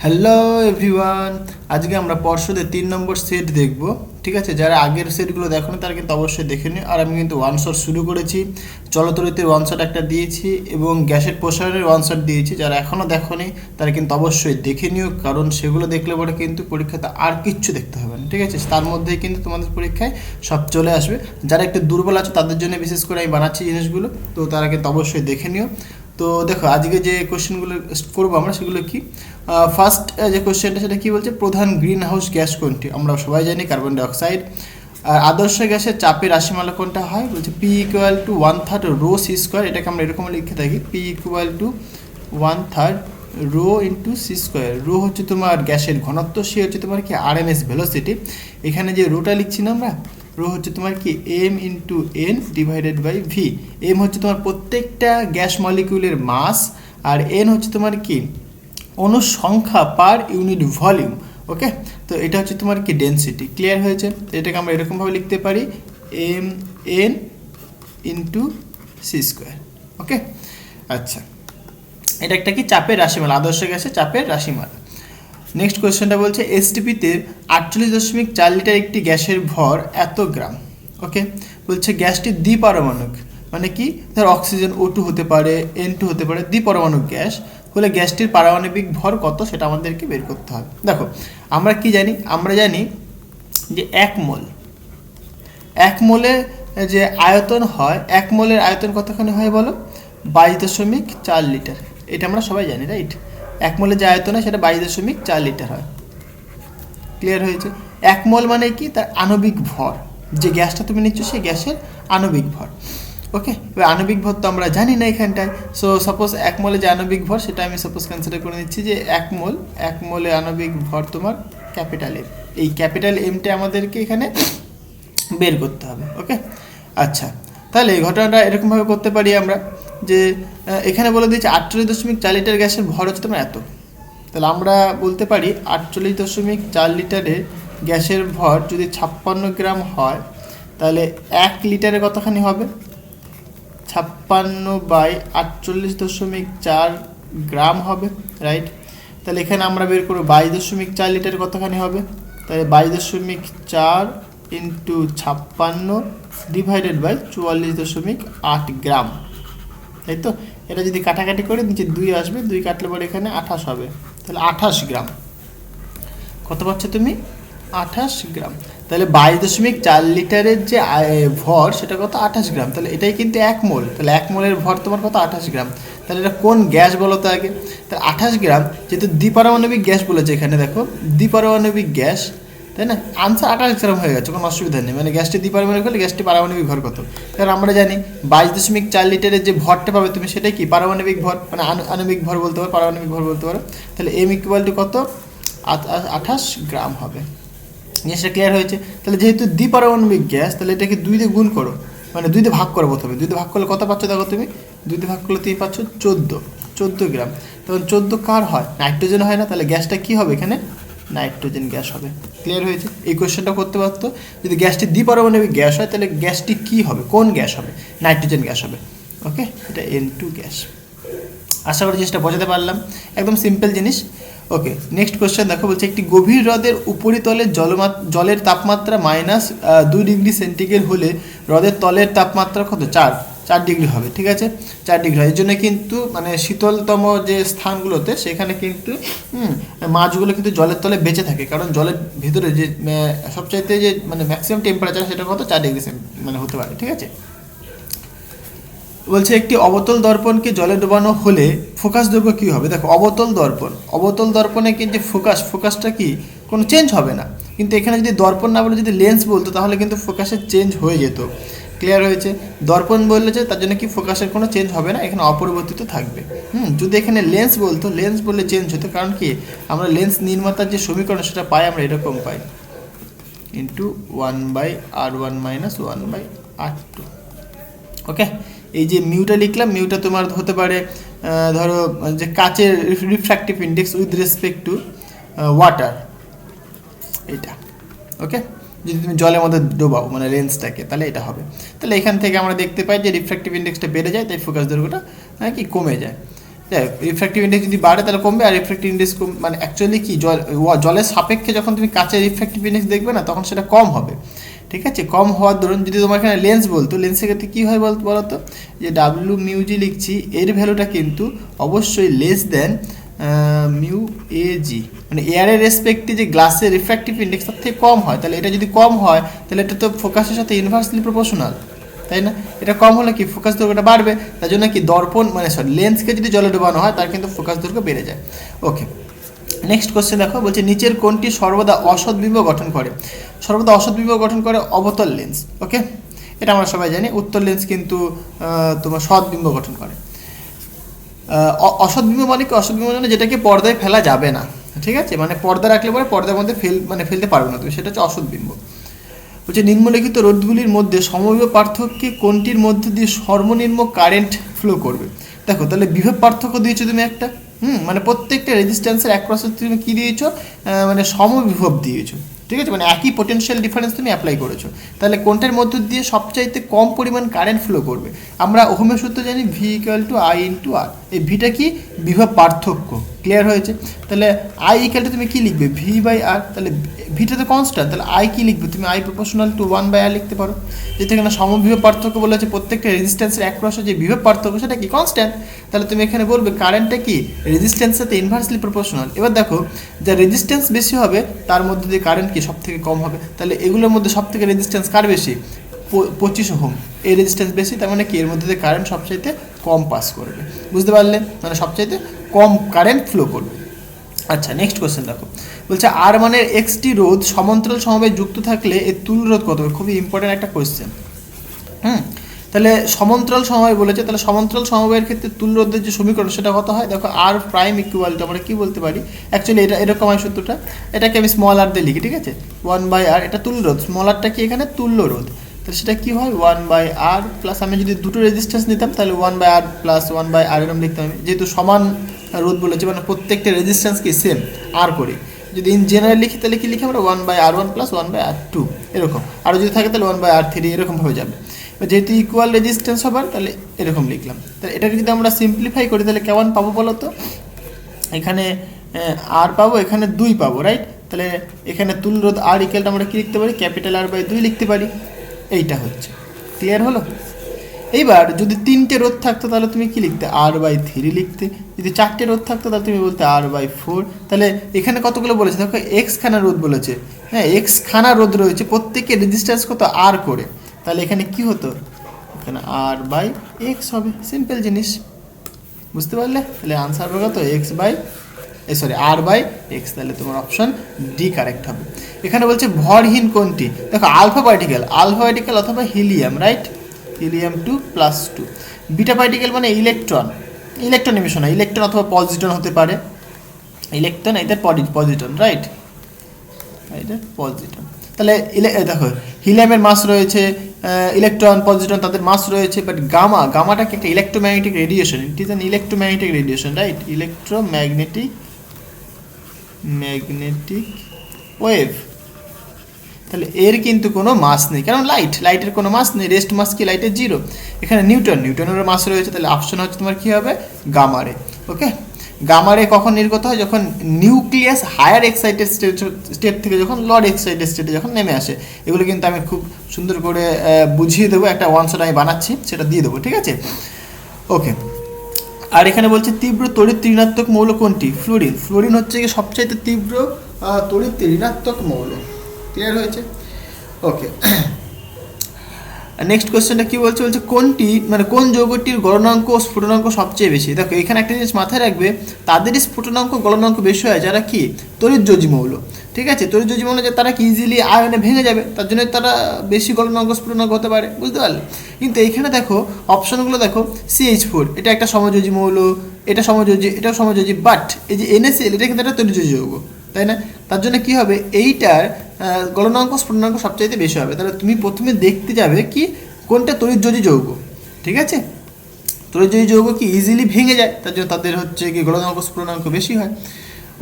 Hello everyone, আজকে আমরা পর্ষদের 3 নম্বর সেট দেখব। ঠিক আছে, যারা আগের সেটগুলো দেখোনি তারা কিন্তু অবশ্যই দেখে নিও। আর আমি কিন্তু ওয়ান শট শুরু করেছি, চলতরিতের ওয়ান শট একটা দিয়েছি এবং গ্যাসের প্রসারণের ওয়ান শট দিয়েছি। যারা এখনও দেখোনি তারা কিন্তু অবশ্যই দেখে নিও, কারণ সেগুলো দেখলে পরে কিন্তু পরীক্ষাতে আর কিচ্ছু দেখতে হবে না। ঠিক আছে, তার মধ্যেই কিন্তু তোমাদের পরীক্ষায় সব চলে আসবে। যারা একটু দুর্বল আছে তাদের জন্য বিশেষ করে আমি বানাচ্ছি জিনিসগুলো, তো তারা কিন্তু অবশ্যই দেখে নিও। তো দেখো, আজকে যে কোশ্চেনগুলো করবো আমরা সেগুলো কি। ফার্স্ট যে কোশ্চেনটা সেটা কি বলছে, প্রধান গ্রিন হাউস গ্যাস কোনটি? আমরা সবাই জানি কার্বন ডাইঅক্সাইড। আর আদর্শ গ্যাসের চাপের রাশিমালা কোনটা হয়? বলছে P equal to 1/3 rho C square. এটাকে আমরা এরকম লিখে থাকি, P equal to 1/3 rho into C square. Rho হচ্ছে তোমার গ্যাসের ঘনত্ব, সি হচ্ছে তোমার কি আরএমএস ভেলোসিটি। এখানে যে রোটা লিখছি না আমরা, রো হচ্ছে তোমার কি M into N divided by V. M হচ্ছে তোমার প্রত্যেকটা গ্যাস মলিকিউলের মাস, আর এন হচ্ছে তোমার কি অণুর সংখ্যা পার ইউনিট ভলিউম। ওকে, তো এটা হচ্ছে তোমার কি ডেনসিটি। ক্লিয়ার হয়েছে? এটাকে আমরা এরকমভাবে লিখতে পারি, M N into C square. Okay, আচ্ছা, এটা একটা কি চাপের রাশিমালা, আদর্শ গ্যাসের চাপের রাশিমালা। নেক্সট কোয়েশ্চেনটা বলছে এসটিপিতে 48.4 লিটার একটি গ্যাসের ভর এত গ্রাম। ওকে, বলছে গ্যাসটি দ্বিপারমাণবিক, মানে কি ধর অক্সিজেন O2 হতে পারে, N2 হতে পারে, দ্বিপারমাণবিক গ্যাস হলে গ্যাসটির পারমাণবিক ভর কত সেটা আমাদেরকে বের করতে হবে। দেখো, আমরা কি জানি? আমরা জানি যে এক মোলে যে আয়তন হয়, 1 মোলের আয়তন কতখানি হয় বলো? 22.4 লিটার। এটা আমরা সবাই জানি, রাইট? 1 মোলের যে আয়তন হয় সেটা 22.4 লিটার হয়। ক্লিয়ার হয়েছে? 1 মোল মানে কি? তার আণবিক ভর, যে গ্যাসটা তুমি নিচ্ছ সেই গ্যাসের আণবিক ভর। ওকে, এবার আণবিক ভর তো আমরা জানি না এখানটায়। সো সাপোজ 1 মোলে যে আণবিক ভর সেটা আমি সাপোজ কনসিডার করে নিচ্ছি যে 1 মোলে আণবিক ভর তোমার ক্যাপিটাল এম। এই ক্যাপিটাল এমটা আমাদেরকে এখানে বের করতে হবে। ওকে, আচ্ছা, তাহলে এই ঘটনাটা এরকমভাবে করতে পারি আমরা যে এখানে বলে দিয়েছি 48.4 লিটার গ্যাসের ভর হচ্ছে তোমার এত। তাহলে আমরা বলতে পারি 48.4 লিটারের গ্যাসের ভর যদি 56 গ্রাম হয়, তাহলে 1 লিটারে কতখানি হবে? 56/48.4 গ্রাম হবে, রাইট? তাহলে এখানে আমরা বের করবো 22.4 লিটারে কতখানি হবে। তাহলে 22.4 ইন্টু 56 ডিভাইডেড বাই 44.8 গ্রাম, তাই তো? এটা যদি কাটাকাটি করে নিচে 2 আসবে, 2 কাটলে পরে এখানে 28 হবে। তাহলে 28 গ্রাম। কত পাচ্ছ তুমি? 28 গ্রাম। তাহলে 22.4 লিটারের যে ভর সেটা কত? 28 গ্রাম। তাহলে এটাই কিন্তু 1 মোল। তাহলে 1 মোলের ভর তোমার কত? 28 গ্রাম। তাহলে এটা কোন গ্যাস বলো তো আগে? তাহলে 28 গ্রাম, যেহেতু দ্বিপারমাণবিক গ্যাস বলেছে এখানে, দেখো দ্বিপারমাণবিক গ্যাস, তাই না? আনসার 28 গ্রাম হয়ে গেছে, কোনো অসুবিধা নেই। মানে গ্যাসটি দ্বিপারমাণবিক হলে গ্যাসটি পারমাণবিক ভর কত? কারণ আমরা জানি 22.4 লিটারের যে ভরটা পাবে তুমি সেটাই কি পারমাণবিক ভর, মানে আণবিক ভর বলতে পারো, পারমাণবিক ভর বলতে পারো। তাহলে এম ইকুয়াল টু কত? 28 গ্রাম হবে। জিনিসটা ক্লিয়ার হয়েছে? তাহলে যেহেতু দ্বিপারমাণবিক গ্যাস, তাহলে এটাকে 2 দিয়ে গুণ করো, মানে 2 দিয়ে ভাগ করো প্রথমে। 2 দিয়ে ভাগ করলে কত পাচ্ছ দেখো তুমি? 2 দিয়ে ভাগ করলে তুমি পাচ্ছ 14 গ্রাম। তখন 14 কার হয়? নাইট্রোজেন হয় না? তাহলে গ্যাসটা কী হবে এখানে? নাইট্রোজেন গ্যাস হবে। ক্লিয়ার হয়েছে? এই কোয়েশ্চেনটা করতে পারতো, যদি গ্যাসটি দ্বিপারমাণবিক গ্যাস হয় তাহলে গ্যাসটি কী হবে, কোন গ্যাস হবে? নাইট্রোজেন গ্যাস হবে। ওকে, এটা N2 গ্যাস। আশা করি জিনিসটা বোঝাতে পারলাম, একদম সিম্পল জিনিস। ওকে, নেক্সট কোয়েশ্চেন দেখো, বলছে একটি গভীর হ্রদের উপরিতলের জলের তাপমাত্রা -2 ডিগ্রি সেন্টিগ্রেড হলে হ্রদের তলের তাপমাত্রা কত? 4 ডিগ্রি হবে। ঠিক আছে, 4 ডিগ্রি হয়। এর জন্য কিন্তু মানে শীতলতম যে স্থানগুলোতে সেখানে কিন্তু মাছগুলো কিন্তু জলের তলে বেঁচে থাকে, কারণ জলের ভিতরে যে সবচাইতে যে মানে ম্যাক্সিমাম টেম্পারেচার সেটা কত? 4 ডিগ্রি মানে হতে পারে। ঠিক আছে, বলছে একটি অবতল দর্পণকে জলে ডোবানো হলে ফোকাস দৈর্ঘ্য কী হবে? দেখো, অবতল দর্পণে কিন্তু ফোকাসটা কি কোনো চেঞ্জ হবে না, কিন্তু এখানে যদি দর্পণ না বলে যদি লেন্স বলতো তাহলে কিন্তু ফোকাসের চেঞ্জ হয়ে যেত। ক্লিয়ার হয়েছে? দর্পণ বললে যে তার জন্য কি ফোকাসের কোনো চেঞ্জ হবে না, এখানে অপরিবর্তিত থাকবে। যদি এখানে লেন্স বলতো, লেন্স বললে চেঞ্জ হতো, কারণ কি আমরা লেন্স নির্মাতার যে সমীকরণ সেটা পাই আমরা এরকম পাই, ইন্টু 1/r1 - 1/r2। ওকে, এই যে মিউটা লিখলাম, মিউটা তোমার হতে পারে ধরো যে কাচের refractive index with respect to water, এইটা। ওকে, যদি তুমি জলের মধ্যে ডোবাও মানে লেন্সটাকে, তাহলে এটা হবে। তাহলে এখান থেকে আমরা দেখতে পাই যে রিফ্র্যাক্টিভ ইন্ডেক্সটা বেড়ে যায়, তাই ফোকাস দৈর্ঘ্যটা কি কমে যায়। রিফ্র্যাক্টিভ ইন্ডেক্স যদি বাড়ে তাহলে কমবে, আর রিফ্র্যাক্টিভ ইন্ডেক্স মানে অ্যাকচুয়ালি কি জলের সাপেক্ষে যখন তুমি কাঁচের রিফ্র্যাক্টিভ ইন্ডেক্স দেখবে না তখন সেটা কম হবে, ঠিক আছে। কম হওয়ার দরুন যদি তোমার এখানে লেন্স বলতো, লেন্সের ক্ষেত্রে কী হয় বলো তো, যে ডাব্লিউ মিউ জি লিখছি, এর ভ্যালুটা কিন্তু অবশ্যই লেস দেন মিউ এ জি, মানে এয়ারের রেসপেক্টে যে গ্লাসের রিফ্র্যাক্টিভ ইন্ডেক্স তার থেকে কম হয়, তাহলে এটা যদি কম হয় তাহলে এটা তো ফোকাসের সাথে ইনভার্সলি প্রপোর্শনাল, তাই না। এটা কম হলে কি ফোকাস দৈর্ঘ্যটা বাড়বে, তার জন্য কি দর্পণ মানে লেন্সকে যদি জলে ডোবানো হয় তার কিন্তু ফোকাস দৈর্ঘ্য বেড়ে যায়। ওকে, নেক্সট কোশ্চেন দেখো, বলছে নিচের কোনটি সর্বদা অসৎ বিম্ব গঠন করে। সর্বদা অসৎ বিম্ব গঠন করে অবতল লেন্স। ওকে, এটা আমরা সবাই জানি। উত্তল লেন্স কিন্তু তোমার সৎ বিম্ব গঠন করে। অসৎ বিম্ব মানে কি, অসৎ বিম্ব মানে যেটাকে পর্দায় ফেলা যাবে না, ঠিক আছে, মানে পর্দা রাখলে পরে পর্দার মধ্যে ফেলতে পারবে না তুমি, সেটা হচ্ছে অসৎ বিম্ব। বলছে নিম্নলিখিত রোধগুলির মধ্যে সমবিভব পার্থক্যে কোনটির মধ্যে দিয়ে সর্বনিম্ন কারেন্ট ফ্লো করবে। দেখো তাহলে বিভব পার্থক্য দিয়েছো তুমি একটা, মানে প্রত্যেকটা রেজিস্ট্যান্সের অ্যাক্রসে তুমি কী দিয়েছো, মানে সমবিভব দিয়েছো, ঠিক আছে, মানে একই পোটেনশিয়াল ডিফারেন্স তুমি অ্যাপ্লাই করেছো। তাহলে কোনটার মধ্য দিয়ে সবচাইতে কম পরিমাণ কারেন্ট ফ্লো করবে। আমরা ওহমের সূত্র জানি V equal to I into R, এই ভিটা কি বিভব পার্থক্য, ক্লিয়ার হয়েছে। তাহলে আই ইকুয়াল টু তুমি কী লিখবে, ভি বাই আর, তাহলে ভিটা তো কনস্ট্যান্ট, তাহলে আই কী লিখবে তুমি, আই প্রপোর্শনাল টু 1/r লিখতে পারো। যেটা এখানে সমবিভব পার্থক্য বলেছে, প্রত্যেকটা রেজিস্ট্যান্সের অ্যাক্রসে যে বিভব পার্থক্য সেটা কি কনস্ট্যান্ট, তাহলে তুমি এখানে বলবে কারেন্টটা কি রেজিস্ট্যান্সের সাথে ইনভার্সলি প্রপোর্শনাল। এবার দেখো যা রেজিস্ট্যান্স বেশি হবে তার মধ্যে দিয়ে কারেন্ট কি সব থেকে কম হবে, তাহলে এগুলোর মধ্যে সব থেকে রেজিস্ট্যান্স কার বেশি, 25 ওহম, এই রেজিস্ট্যান্স বেশি, তার মানে কি এর মধ্যে দিয়ে কারেন্ট সবচাইতে কম পাস করবে, বুঝতে পারলেন, মানে সবচাইতে কম কারেন্ট ফ্লো করবে। আচ্ছা, নেক্সট কোশ্চেন দেখো, বলছে আর মানের এক্সটি রোধ সমান্তরাল সমবায়ে যুক্ত থাকলে এর তুল্য রোধ কত হবে। খুবই ইম্পর্টেন্ট একটা কোশ্চেন। তাহলে সমান্তরাল সমবায় বলেছে, তাহলে সমান্তরাল সমবায়ের ক্ষেত্রে তুল্য রোধের যে সমীকরণ সেটা কত হয়, দেখো আর প্রাইম ইকুয়াল টু আমরা কী বলতে পারি, অ্যাকচুয়ালি এটা এরকম হয় সূত্রটা, এটাকে আমি স্মল আর দিয়ে লিখি, ঠিক আছে, 1/r, এটা তুল্য রোধ, স্মল আরটা কি এখানে তুল্য রোধ, তাহলে সেটা কী হয় 1/r প্লাস, আমি যদি দুটো রেজিস্ট্যান্স নিতাম তাহলে 1/r প্লাস 1/r এরকম লিখতাম আমি, যেহেতু সমান রোধ বলেছে মানে প্রত্যেকটা রেজিস্ট্যান্স কি সেম আর করে। যদি ইন জেনারেল লিখি তাহলে কি লিখি আমরা 1/r1 প্লাস 1/r2 এরকম, আরও যদি থাকে তাহলে 1/r3 এরকম হয়ে যাবে। যেহেতু ইকুয়াল রেজিস্ট্যান্স হবার তাহলে এরকম লিখলাম। তাহলে এটাকে যদি আমরা সিম্পলিফাই করি তাহলে কেমন পাবো বলো তো, এখানে আর পাবো, এখানে 2 পাবো, রাইট। তাহলে এখানে তুল্য রোধ আর ইকুয়ালটা আমরা কী লিখতে পারি, ক্যাপিটাল R/2 লিখতে পারি, এইটা হচ্ছে, ক্লিয়ার হলো। এইবার যদি 3টে রোধ থাকতো তাহলে তুমি কি লিখতে, R/3 লিখতে, যদি 4টে রোধ থাকতো তাহলে তুমি বলতে R/4। তাহলে এখানে কতগুলো বলেছে দেখো, এক্স খানা রোধ বলেছে, হ্যাঁ এক্স খানা রোধ রয়েছে, প্রত্যেকের রেজিস্ট্যান্স কত আর করে, তাহলে এখানে কি হতো, এখানে R/x হবে, সিম্পল জিনিস, বুঝতে পারলে। তাহলে আনসার হবে কত, R/x, তাহলে তোমার অপশন ডি কারেক্ট হবে। এখানে বলছে ভরহীন কোনটি, দেখো আলফা পার্টিকেল অথবা helium, right, helium 2+2, beta particle মানে ইলেকট্রন এমিশন হয়, ইলেকট্রন অথবা পজিট্রন হতে পারে, ইলেকট্রন এটা পজিট্রন, রাইট, এটা পজিট্রন। তাহলে দেখো হিলিয়ামের মাস রয়েছে, ইলেকট্রন পজিট্রন তাদের মাস রয়েছে, বাট গামাটা কি একটা electromagnetic radiation, it is an electromagnetic radiation, right, electromagnetic wave. তাহলে এর কিন্তু কোনো মাস নেই, কারণ লাইটের কোনো মাস নেই, রেস্ট মাস কি লাইটের 0। এখানে নিউটনের মাস রয়েছে, তাহলে অপশন হচ্ছে তোমার কী হবে, গামারে। ওকে, গামারে কখন নির্গত হয়, যখন নিউক্লিয়াস হায়ার এক্সাইটেড স্টেট থেকে যখন লড এক্সাইটেড স্টেটে যখন নেমে আসে। এগুলো কিন্তু আমি খুব সুন্দর করে বুঝিয়ে দেবো, একটা ওয়ান শট আমি বানাচ্ছি, সেটা দিয়ে দেবো, ঠিক আছে। ওকে, আর এখানে বলছে তীব্র তড়িৎ ঋণাত্মক মৌল কোনটি, ফ্লোরিন হচ্ছে কি সবচাইতে তীব্র তড়িৎ ঋণাত্মক মৌল, ক্লিয়ার হয়েছে। ওকে, নেক্সট কোয়েশ্চেনটা কী বলছে, কোনটি মানে কোন যৌগটির গলনাঙ্ক ও স্ফুটনাঙ্ক সবচেয়ে বেশি। দেখো এখানে একটা জিনিস মাথায় রাখবে, তাদেরই স্ফুটনাঙ্ক গলনাঙ্ক বেশি হয় যারা কি তড়িৎযোজী মৌল, ঠিক আছে, তড়িৎযোজী মৌল যে তারা কি ইজিলি আয়নে ভেঙে যাবে, তার জন্য তারা বেশি গলনাঙ্ক স্ফুটনাঙ্ক হতে পারে, বুঝতে পারলে। কিন্তু এইখানে দেখো অপশনগুলো দেখো, CH4 এটা একটা সমযোজী মৌল, এটা সমযোজী, এটাও সমযোজী, বাট এই যে NaCl এটা কিন্তু একটা তড়িৎযোজী যৌগ, তাই না, তার জন্য কী হবে এইটার গলনাঙ্ক স্ফুটনাঙ্ক সবচাইতে বেশি হবে। তাহলে তুমি প্রথমে দেখতে যাবে কি কোনটা তড়িৎযোজী যৌগ, ঠিক আছে, তড়িৎযোজী যৌগ কি ইজিলি ভেঙে যায়, তার জন্য তাদের হচ্ছে কি গলনাঙ্ক স্ফুটনাঙ্ক বেশি হয়।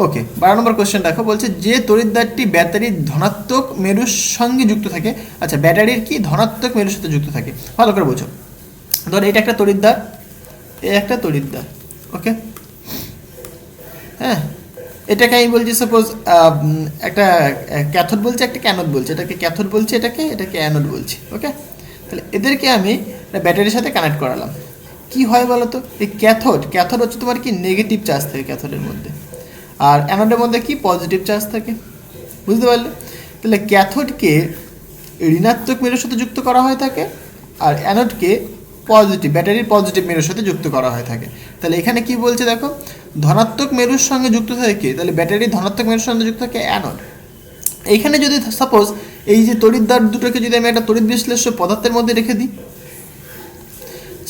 ওকে, 12 নম্বর কোয়েশ্চেন দেখো, বলছে যে তড়িৎদ্বারটি ব্যাটারির ধনাত্মক মেরুর সঙ্গে যুক্ত থাকে। আচ্ছা, ব্যাটারির কি ধনাত্মক মেরুর সাথে যুক্ত থাকে, ভালো করে বোঝো। ধর এটা একটা তড়িৎদ্বার, এই একটা তড়িৎদ্বার, ওকে, হ্যাঁ, এটাকে আমি বলছি সাপোজ একটা ক্যাথোড বলছে, একটা ক্যানোড বলছে, এটাকে ক্যাথোড বলছে, এটাকে অ্যানোড বলছি। ওকে, তাহলে এদেরকে আমি ব্যাটারির সাথে কানেক্ট করালাম। কি হয় বলো তো, এই ক্যাথোড হচ্ছে তোমার কি নেগেটিভ চার্জ থাকে ক্যাথোডের মধ্যে, আর অ্যানোডের মধ্যে কি পজিটিভ চার্জ থাকে, বুঝতে পারলে? তাহলে ক্যাথোডকে ঋণাত্মক মেরুর সাথে যুক্ত করা হয়ে থাকে, আর অ্যানোডকে ব্যাটারির পজিটিভ মেরুর সাথে যুক্ত করা হয়ে থাকে। তাহলে এখানে কি বলছে দেখো, ধনাত্মক মেরুর সঙ্গে যুক্ত থাকে, তাহলে ব্যাটারি ধনাত্মক মেরুর সঙ্গে যুক্ত থাকে অ্যানোড। এইখানে যদি সাপোজ এই যে তড়িৎদ্বার দুটোকে যদি আমি একটা তড়িৎ বিশ্লেষ্য পদার্থের মধ্যে রেখে দিই,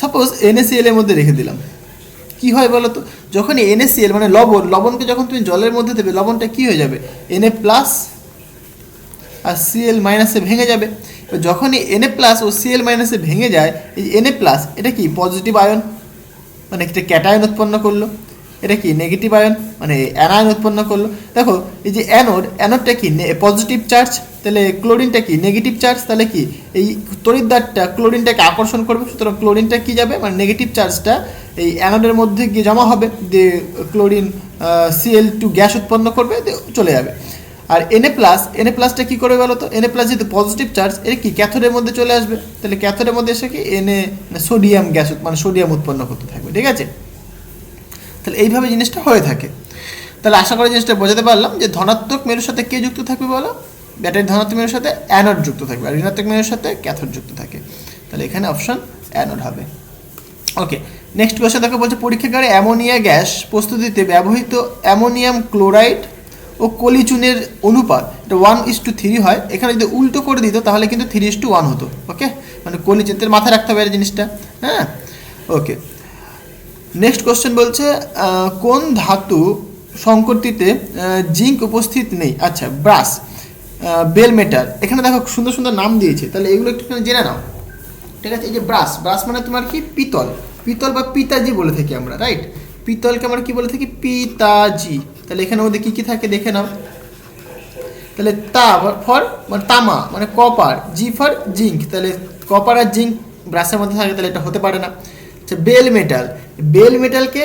সাপোজ NaCl এর মধ্যে রেখে দিলাম, কি হয় বলো তো, যখন NaCl মানে লবণকে যখন তুমি জলের মধ্যে দেবে, লবণটা কি হয়ে যাবে, Na প্লাস আর Cl মাইনাসে ভেঙে যাবে। যখনই Na প্লাস ও Cl মাইনাসে ভেঙে যায়, এই Na প্লাস এটা কি পজিটিভ আয়ন, মানে একটা ক্যাটায়ন উৎপন্ন করলো, এটা কি নেগেটিভ আয়ন মানে অ্যানায়ন উৎপন্ন করলো। দেখো এই যে অ্যানোডটা কি পজিটিভ চার্জ, তাহলে ক্লোরিনটা কি নেগেটিভ চার্জ, তাহলে কি এই তড়িৎদ্বারটা ক্লোরিনটাকে আকর্ষণ করবে, সুতরাং ক্লোরিনটা কি যাবে মানে নেগেটিভ চার্জটা এই অ্যানোডের মধ্যে গিয়ে জমা হবে, দিয়ে ক্লোরিন Cl2 গ্যাস উৎপন্ন করবে, চলে যাবে। আর Na প্লাসটা কী করবে বলো তো, Na প্লাস যেহেতু পজিটিভ চার্জ, এর কি ক্যাথোডের মধ্যে চলে আসবে, তাহলে ক্যাথোডের মধ্যে এসে কি সোডিয়াম গ্যাস মানে সোডিয়াম উৎপন্ন করতে থাকবে, ঠিক আছে? তাহলে এইভাবে জিনিসটা হয়ে থাকে। তাহলে আশা করি জিনিসটা বোঝাতে পারলাম যে ধনাত্মক মেরুর সাথে কে যুক্ত থাকবে বলো, ব্যাটারি ধনাত্মক মেরুর সাথে অ্যানোড যুক্ত থাকবে, আর ঋণাত্মক মেরুর সাথে ক্যাথোড যুক্ত থাকে। তাহলে এখানে অপশন অ্যানোড হবে। ওকে, নেক্সট কোয়েশ্চেন দেখো, বলছে পরীক্ষাগারে অ্যামোনিয়া গ্যাস প্রস্তুতিতে ব্যবহৃত অ্যামোনিয়াম ক্লোরাইড ও কলিচুনের অনুপাত এটা 1:3 হয়। এখানে যদি উল্টো করে দিত তাহলে কিন্তু 3:1 হতো। ওকে, মানে কলিচুনের মাথায় রাখতে হবে এই জিনিসটা। হ্যাঁ, ওকে। নেক্সট কোশ্চেন বলছে কোন ধাতু সংকরটিতে জিঙ্ক উপস্থিত নেই? আচ্ছা, ব্রাস, বেল মেটাল, এখানে দেখো সুন্দর সুন্দর নাম দিয়েছে, তাহলে এগুলো একটুখানি জেনে নাও, ঠিক আছে? এই যে ব্রাস মানে তোমার কি পিতল বা পিতাজি বলে থাকি আমরা, রাইট? পিতলকে আমরা কি বলে থাকি, পিতাজি। তাহলে এখানে মধ্যে কি কি থাকে দেখে নাও। তাহলে ফর মানে তামা মানে কপার, জি ফর জিঙ্ক, তাহলে কপার আর জিঙ্ক ব্রাসের মধ্যে থাকে, তাহলে এটা হতে পারে না। আচ্ছা, বেল মেটালকে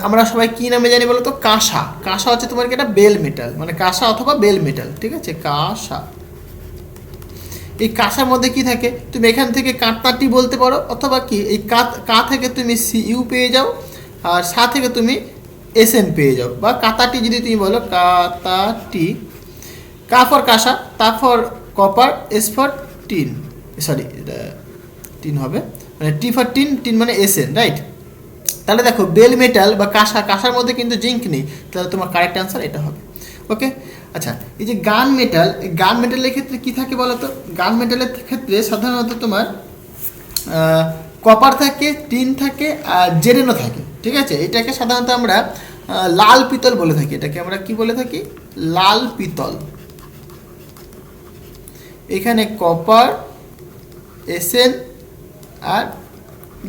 আমরা সবাই কি নামে জানি বলো তো, কাঁসা হচ্ছে তোমার কি এটা বেল মেটাল, মানে কাঁসা অথবা বেল মেটাল, ঠিক আছে? কাঁসা। এই কাঁসার মধ্যে কি থাকে, তুমি এখান থেকে কাঁটাটি বলতে পারো, অথবা কি এই কা থেকে তুমি Cu পেয়ে যাও, আর সা থেকে তুমি Sn পেয়ে যাও, বা কাতাটি যদি তুমি বলো, কাতাটি, কা ফর কাঁসা, তা for copper, S for tin, sorry এটা টিন হবে, মানে টি ফর টিন মানে Sn, রাইট? তাহলে দেখো বেল মেটাল বা কাঁসার মধ্যে কিন্তু জিঙ্ক নেই, তাহলে তোমার কারেক্ট অ্যান্সার এটা হবে। ওকে, আচ্ছা, এই যে গান মেটালের ক্ষেত্রে কি থাকে বলো তো, গান মেটালের ক্ষেত্রে সাধারণত তোমার কপার থাকে, টিন থাকে, আর জেরেনও থাকে, ঠিক আছে? এটাকে সাধারণত আমরা লাল পিতল বলে থাকি, এটাকে আমরা কি বলে থাকি, লাল পিতল। এখানে কপার, Sn আর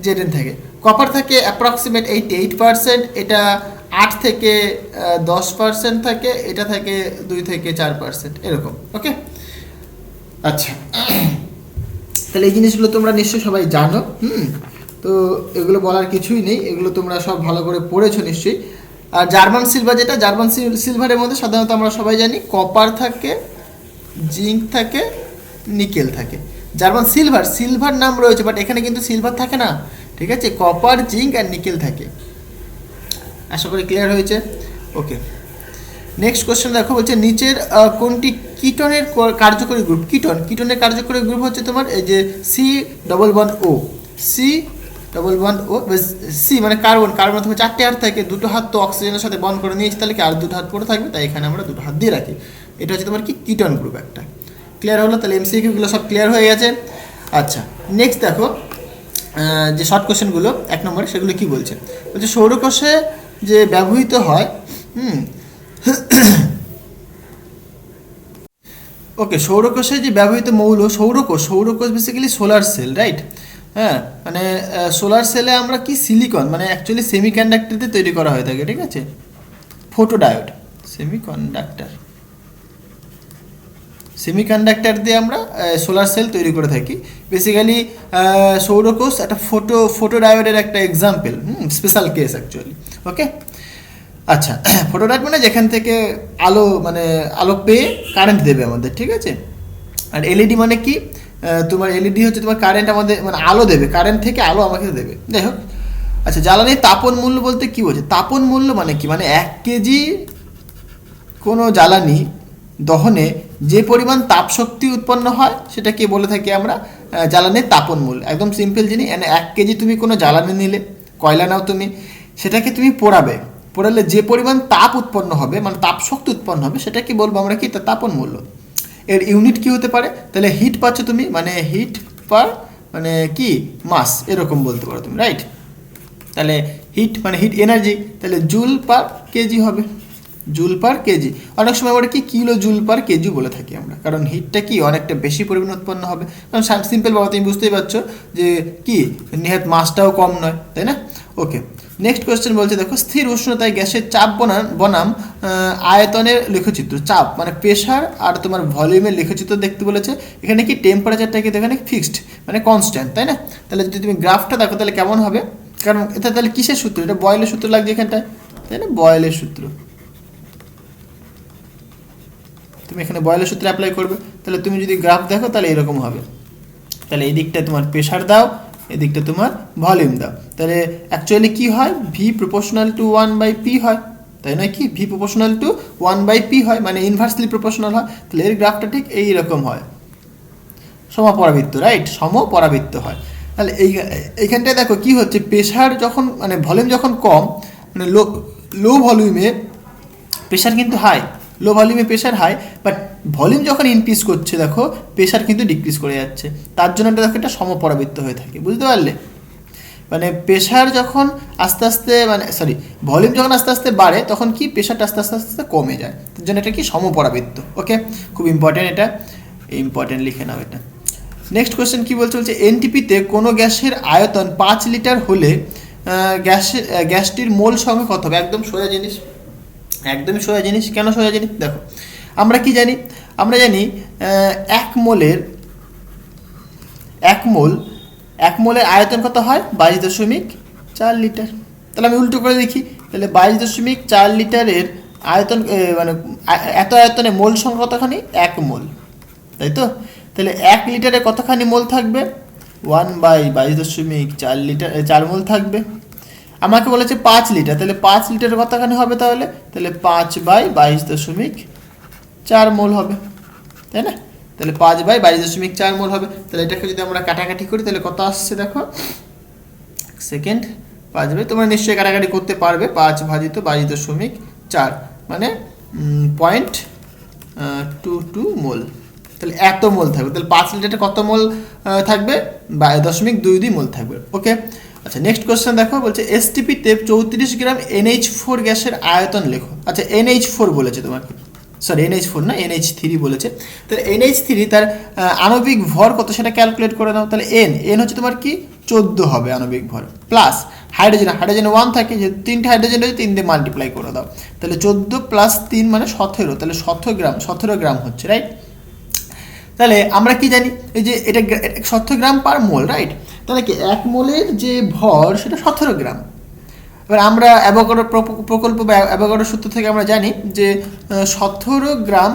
জেরেন থাকে। কপার থাকে অ্যাপ্রক্সিমেট 88%, এটা 8 থেকে 10% থাকে, এটা থাকে 2 থেকে 4% এরকম। ওকে, আচ্ছা, তাহলে এই জিনিসগুলো তোমরা নিশ্চয়ই সবাই জানো। তো এগুলো বলার কিছুই নেই, এগুলো তোমরা সব ভালো করে পড়েছো নিশ্চয়ই। আর জার্মান সিলভারের মধ্যে সাধারণত আমরা সবাই জানি কপার থাকে, জিঙ্ক থাকে, নিকেল থাকে। জার্মান সিলভার নাম রয়েছে, বাট এখানে কিন্তু সিলভার থাকে না, ঠিক আছে? কপার, জিঙ্ক আর নিকেল থাকে। আশা করি ক্লিয়ার হয়েছে। ওকে, নেক্সট কোশ্চেন দেখো, বলছে নিচের কোনটি কিটনের কার্যকরী গ্রুপ? কিটনের কার্যকরী গ্রুপ হচ্ছে তোমার এই যে C++O, সি মানে কার্বন তোমার 4টে হাত থাকে, 2টো হাত তো অক্সিজেনের সাথে বন্ড করে নিয়েছে, তাহলে কি আর 2টো হাত পড়ে থাকবে, তাই এখানে আমরা 2টো হাত দিয়ে রাখি। এটা হচ্ছে তোমার কি কিটন গ্রুপ একটা। ক্লিয়ার হলো? তাহলে MCQগুলো সব ক্লিয়ার হয়ে গেছে। আচ্ছা, নেক্সট দেখো যে শর্ট কোশ্চেনগুলো 1 নম্বরে, সেগুলো কি বলছে? সৌরকোষে যে ব্যবহৃত হয়, ওকে, সৌরকোষে যে ব্যবহৃত মৌল, সৌরকোষ বেসিক্যালি সোলার সেল, রাইট? হ্যাঁ, মানে সোলার সেলে আমরা কি সিলিকন মানে অ্যাকচুয়ালি সেমিকন্ডাক্টর দিয়ে তৈরি করা হয়ে থাকে, ঠিক আছে? ফটোডায়োড, সেমিকন্ডাক্টর দিয়ে আমরা সোলার সেল তৈরি করে থাকি। বেসিক্যালি সৌরকোষ একটা ফটোডায়োডের একটা এক্সাম্পল, স্পেশাল কেস অ্যাকচুয়ালি। ওকে, আচ্ছা, ফটোডায়োড মানে যেখান থেকে আলো মানে আলো পেয়ে কারেন্ট দেবে আমাদের, ঠিক আছে। আর এলইডি মানে কি, তোমার এলইডি হচ্ছে তোমার কারেন্ট আমাদের মানে আলো দেবে, কারেন্ট থেকে আলো আমাকে দেবে, যাই হোক। আচ্ছা, জ্বালানির তাপন মূল্য বলতে কি বলছে? তাপন মূল্য মানে কি, মানে 1 কেজি কোনো জ্বালানি দহনে যে পরিমাণ তাপ শক্তি উৎপন্ন হয় সেটাকে বলে থাকি আমরা জ্বালানির তাপন মূল্য। একদম সিম্পল জিনিস, 1 কেজি তুমি কোনো জ্বালানি নিলে, কয়লা নাও তুমি, সেটাকে তুমি পোড়াবে, পোড়ালে যে পরিমাণ তাপ উৎপন্ন হবে মানে তাপ শক্তি উৎপন্ন হবে সেটাকে বলবো আমরা কি, তাপন মূল্য। এর ইউনিট কি হতে পারে? তাহলে হিট পাচ্ছ তুমি, মানে হিট পার মানে কি মাস, এরকম বলতে পারো তুমি, রাইট। তাহলে হিট মানে হিট এনার্জি, তাহলে জুল পার কেজি হবে, জুল পার কেজি। অনেক সময় আমরা কি কিলো জুল পার কেজি বলে থাকি আমরা, কারণ হিটটা কি অনেকটা বেশি পরিমাণে উৎপন্ন হবে। কারণ সিম্পল বাবা তুমি বুঝতেই পারছো যে কি নিহাত মাসটাও কম নয়, তাই না? ওকে, নেক্সট কোয়েশ্চেন বলছে দেখো, স্থির উষ্ণতায় গ্যাসের চাপ বনাম আয়তনের লেখচিত্র। চাপ মানে প্রেশার আর তোমার ভলিউমের লেখচিত্র দেখতে বলেছে। এখানে কি টেম্পারেচারটা কিন্তু এখানে ফিক্সড মানে কনস্ট্যান্ট, তাই না? তাহলে যদি তুমি গ্রাফটা দেখো তাহলে কেমন হবে, কারণ এটা তাহলে কিসের সূত্র? এটা বয়েলের সূত্র লাগছে এখানটায়, তাই না? বয়েলের সূত্র, তুমি এখানে বয়েলের সূত্র অ্যাপ্লাই করবে। তাহলে তুমি যদি গ্রাফ দেখো তাহলে এরকম হবে। তাহলে এই দিকটা তোমার প্রেশার দাও, এদিকটা তোমার ভলিউম দাও, তাহলে অ্যাকচুয়ালি কি হয়, ভি প্রপোর্শনাল টু 1/p হয়, তাই নয় কি? ভি প্রপোর্শনাল টু 1/p হয়, মানে ইনভার্সলি প্রপোর্শনাল হয়। তাহলে এর গ্রাফটা ঠিক এইরকম হয়, সমপরাবৃত্ত, রাইট, সমপরাবৃত্ত হয়। তাহলে এইখানটায় দেখো কি হচ্ছে, প্রেশার যখন মানে ভলিউম যখন কম, মানে লো ভলিউমে প্রেশার কিন্তু হাই, লো ভলিউমে প্রেশার হাই, বাট ভলিউম যখন ইনক্রিজ করছে দেখো প্রেশার কিন্তু ডিক্রিজ করে যাচ্ছে। তার জন্য এটা দেখো এটা সমপরাবৃত্ত হয়ে থাকে, বুঝতে পারলে? মানে প্রেশার যখন আস্তে আস্তে মানে সরি ভলিউম যখন আস্তে আস্তে বাড়ে তখন কি প্রেশারটা আস্তে আস্তে আস্তে কমে যায়, তার জন্য এটা কি সমপরাবৃত্ত। ওকে, খুব ইম্পর্টেন্ট, এটা ইম্পর্টেন্ট, লিখে নাও এটা। নেক্সট কোয়েশ্চেন কি বলছে, এনটিপিতে কোনো গ্যাসের আয়তন 5 লিটার হলে গ্যাসটির মোল সংখ্যা কত হবে? একদম সোজা জিনিস, একদমই সোজা জিনিস। কেন সোজা জিনিস? দেখো আমরা কি জানি, আমরা জানি 1 মোলের আয়তন কত হয়? 22.4 লিটার। তাহলে আমি উল্টো করে দেখি, তাহলে 22.4 লিটারের আয়তন মানে এত আয়তনে মোল সংখ্যা কতখানি? 1 মোল, তাই তো? তাহলে 1 লিটারে কতখানি মোল থাকবে? 1/22.4 লিটার 4 মোল থাকবে। আমাকে বলেছে 5 লিটার, তাহলে 5 লিটারের কতখানি হবে? তাহলে 5/22.4 মোল হবে, তাই না? তাহলে 5/22.4 মোল হবে। তাহলে এটাকে যদি আমরা কাটাকাটি করি তাহলে কত আসছে দেখো, সেকেন্ড 5 তোমরা নিশ্চয়ই কাটাকাটি করতে পারবে, 5/22.4 মানে 0.22 মোল। তাহলে এত মোল থাকবে, তাহলে 5 লিটারে কত মোল থাকবে? 0.22 মোল থাকবে। ওকে, আচ্ছা নেক্সট কোয়েশ্চেন দেখো, বলছে এসটিপিতে 34 গ্রাম NH4 গ্যাসের আয়তন লেখো। আচ্ছা NH4 বলেছে তোমাকে, সরি NH4 না NH3 বলেছে। তাহলে NH3 তার আণবিক ভর কত সেটা ক্যালকুলেট করে নাও। তাহলে এন হচ্ছে তোমার কি 14 হবে আণবিক ভর, প্লাস হাইড্রোজেন 1 থাকে, যে 3টে হাইড্রোজেন রয়েছে 3 দিয়ে মাল্টিপ্লাই করে দাও, তাহলে 14 + 3 মানে 17, তাহলে 17 গ্রাম হচ্ছে, রাইট। তাহলে আমরা কি জানি, এই যে এটা 17 গ্রাম পার মোল, রাইট। তাহলে কি 1 মোলের যে ভর সেটা 17 গ্রাম। এবার আমরা অ্যাভোগাড্রো প্রকল্প বা অ্যাভোগাড্রো সূত্র থেকে আমরা জানি যে 17 গ্রাম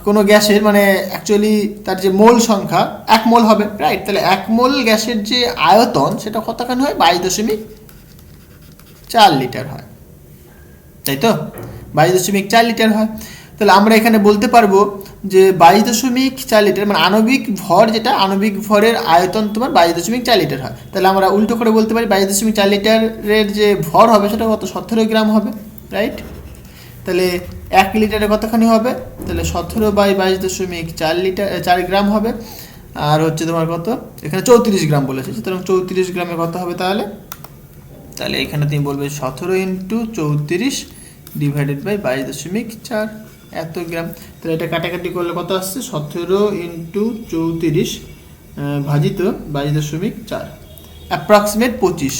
কোনো গ্যাসের মানে অ্যাকচুয়ালি তার যে মোল সংখ্যা 1 মোল হবে, রাইট। তাহলে 1 মোল গ্যাসের যে আয়তন সেটা কতখানি হয়? 22.4 লিটার হয়, তাই তো? 22.4 লিটার হয়। তাহলে আমরা এখানে বলতে পারবো যে 22.4 লিটার মানে আণবিক ভর, যেটা আণবিক ভরের আয়তন তোমার 22.4 লিটার হয়। তাহলে আমরা উল্টো করে বলতে পারি 22.4 লিটারের যে ভর হবে সেটা কত? 17 গ্রাম হবে, রাইট। তাহলে 1 লিটারে কতখানি হবে? তাহলে 17/22.4 লিটার 4 গ্রাম হবে। আর হচ্ছে তোমার কত, এখানে 34 গ্রাম বলেছে, সুতরাং 34 গ্রামে কত হবে তাহলে? তাহলে এখানে তুমি বলবে 17 × 34 ডিভাইডেড বাই 22.4 এত গ্রাম। তাহলে এটা কাটাকাটি করলে কত আসছে? 17 × 34 ভাজিত 22.4 অ্যাপ্রক্সিমেট 25,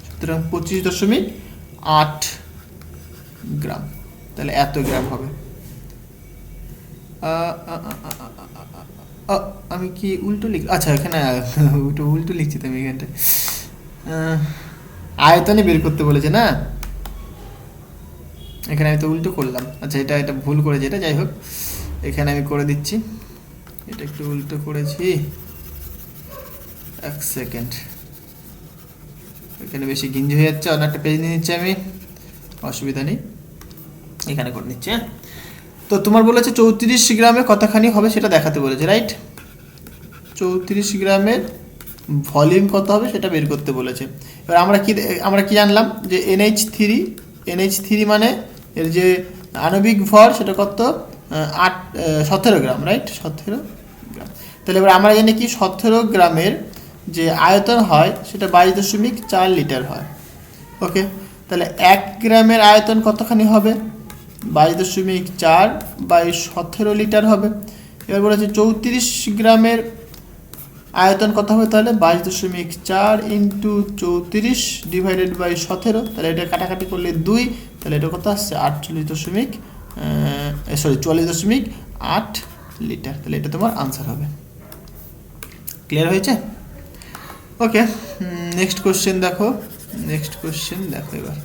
সুতরাং 25.8 গ্রাম। তাহলে এত গ্রাম হবে। আমি কি উল্টো লিখ, আচ্ছা এখানে উল্টো লিখছি তো আমি এখানটায়, আয়তনে বের করতে বলেছে না, এখানে আমি তো উল্টো করলাম, আচ্ছা এটা ভুল করেছি, এটা যাই হোক এখানে আমি করে দিচ্ছি, এটা একটু উল্টো করেছি, এক সেকেন্ড, এখানে বেশি গিঞ্জি হয়ে যাচ্ছে, অন্য একটা পেজ নিয়ে নিচ্ছি আমি, অসুবিধা নেই, এখানে করে নিচ্ছি। হ্যাঁ, তো তোমার বলেছে 34 গ্রামে কতখানি হবে সেটা দেখাতে বলেছে, রাইট? 34 গ্রামের ভলিউম কত হবে সেটা বের করতে বলেছে। এবার আমরা কি জানলাম যে NH3 মানে এর যে আণবিক ভর সেটা কত, 17 গ্রাম, রাইট? 17 গ্রাম। তাহলে এবার আমরা জানি কি 17 গ্রামের যে আয়তন হয় সেটা 22.4 লিটার হয়। ওকে, তাহলে 1 গ্রামের আয়তন কতখানি হবে? 22.4 বাই 17 লিটার হবে। এবার বলেছে 34 গ্রামের আয়তন কত হবে, তাহলে 22.4 ইন্টু 34 ডিভাইডেড বাই 17, তাহলে এটা কাটাকাটি করলে 2, তাহলে এটা কত আসছে 44.8 লিটার, তাহলে এটা তোমার আনসার হবে। ক্লিয়ার হয়েছে? ওকে, নেক্সট কোশ্চেন দেখো এবার,